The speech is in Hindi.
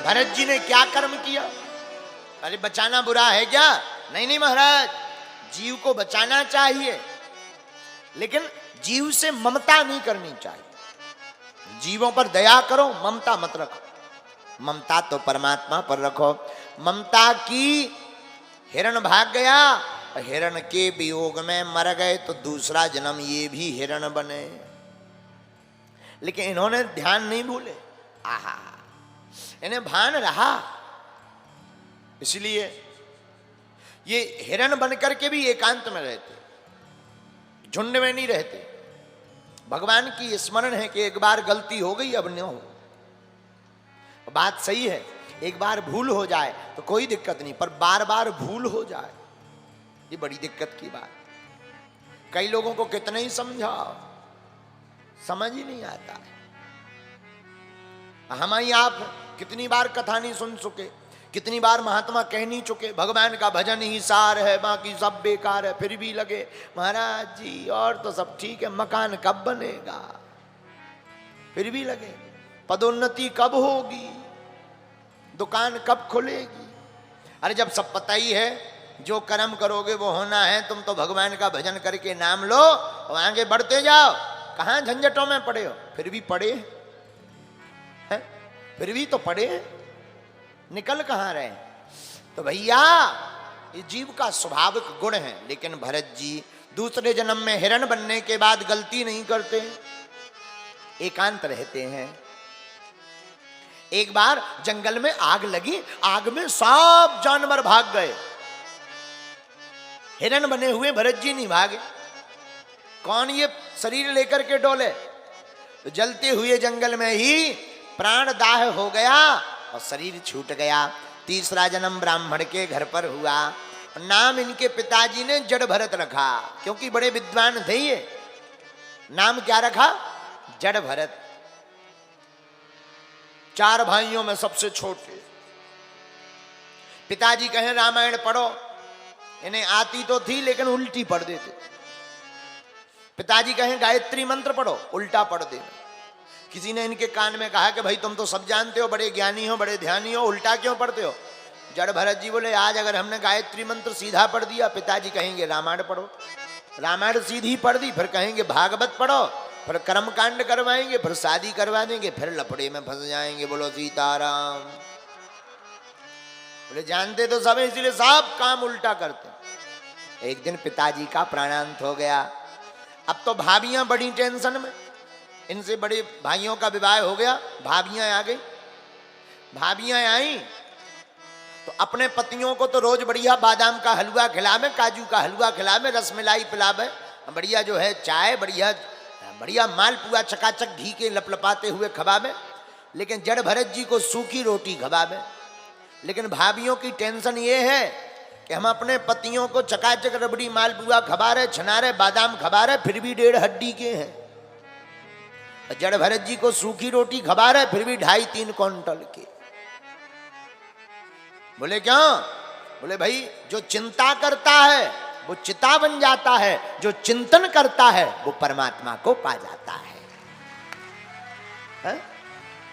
भरत जी ने क्या कर्म किया? अरे बचाना बुरा है क्या? नहीं नहीं महाराज, जीव को बचाना चाहिए, लेकिन जीव से ममता नहीं करनी चाहिए। जीवों पर दया करो, ममता मत रखो। ममता तो परमात्मा पर रखो। ममता की हिरण भाग गया, हिरण के वियोग में मर गए, तो दूसरा जन्म ये भी हिरण बने। लेकिन इन्होंने ध्यान नहीं भूले, आहा, इन्हें भान रहा। इसलिए ये हिरण बनकर के भी एकांत में रहते, झुंड में नहीं रहते। भगवान की स्मरण है कि एक बार गलती हो गई, अब न हो। बात सही है, एक बार भूल हो जाए तो कोई दिक्कत नहीं, पर बार बार भूल हो जाए ये बड़ी दिक्कत की बात। कई लोगों को कितना ही समझाओ, समझ ही नहीं आता है। हम ही आप कितनी बार कथा नहीं सुन चुके, कितनी बार महात्मा कह नहीं चुके, भगवान का भजन ही सार है, बाकी सब बेकार है, फिर भी लगे महाराज जी और तो सब ठीक है, मकान कब बनेगा, फिर भी लगे पदोन्नति कब होगी, दुकान कब खुलेगी। अरे जब सब पता ही है जो कर्म करोगे वो होना है, तुम तो भगवान का भजन करके नाम लो और आगे बढ़ते जाओ। कहां झंझटों में पड़े हो, फिर भी पड़े हैं, फिर भी तो पड़े हैं, निकल कहां रहे। तो भैया ये जीव का स्वाभाविक गुण है। लेकिन भरत जी दूसरे जन्म में हिरण बनने के बाद गलती नहीं करते, एकांत रहते हैं। एक बार जंगल में आग लगी, आग में सब जानवर भाग गए, हिरण बने हुए भरत जी नहीं भागे। कौन ये शरीर लेकर के डोले? तो जलते हुए जंगल में ही प्राण दाह हो गया और शरीर छूट गया। तीसरा जन्म ब्राह्मण के घर पर हुआ। नाम इनके पिताजी ने जड़ भरत रखा, क्योंकि बड़े विद्वान थे ये। नाम क्या रखा? जड़ भरत। 4 भाइयों में सबसे छोटे। पिताजी कहें रामायण पढ़ो, इन्हें आती तो थी लेकिन उल्टी पढ़ देते। पिताजी कहें गायत्री मंत्र पढ़ो, उल्टा पढ़ दे। किसी ने इनके कान में कहा कि भाई तुम तो सब जानते हो, बड़े ज्ञानी हो, बड़े ध्यानी हो, उल्टा क्यों पढ़ते हो? जड़ भरत जी बोले आज अगर हमने गायत्री मंत्र सीधा पढ़ दिया, पिताजी कहेंगे रामायण पढ़ो। रामायण सीधी पढ़ दी, फिर कहेंगे भागवत पढ़ो, फिर कर्म कांड करवाएंगे, फिर शादी करवा देंगे, फिर लफड़े में फंस जाएंगे। बोलो सीताराम। बोले जानते तो सब, इसीलिए सब काम उल्टा करते। एक दिन पिताजी का प्राणांत हो गया। अब तो भाभियां बड़ी टेंशन में, इनसे बड़े भाइयों का विवाह हो गया, भाभियां आ गई। भाभियां आई तो अपने पतियों को तो रोज बढ़िया बादाम का हलवा खिलावे, काजू का हलवा खिलावे, रसमलाई पिलावे, बढ़िया जो है चाय, बढ़िया बढ़िया मालपुआ चकाचक घी के लपलपाते हुए खवावे। लेकिन जड़ भरत जी को सूखी रोटी खवावे। लेकिन भाभियों की टेंशन ये है कि हम अपने पतियों को चकाचक रबड़ी मालपुआ खवा रहे, छना रहे, बादाम खवा रहे, फिर भी 1.5 हड्डी के हैं। जड़ भरत जी को सूखी रोटी खवा रहे, फिर भी 2.5-3 क्विंटल के। बोले क्यों? बोले भाई जो चिंता करता है वो चिता बन जाता है, जो चिंतन करता है वो परमात्मा को पा जाता है।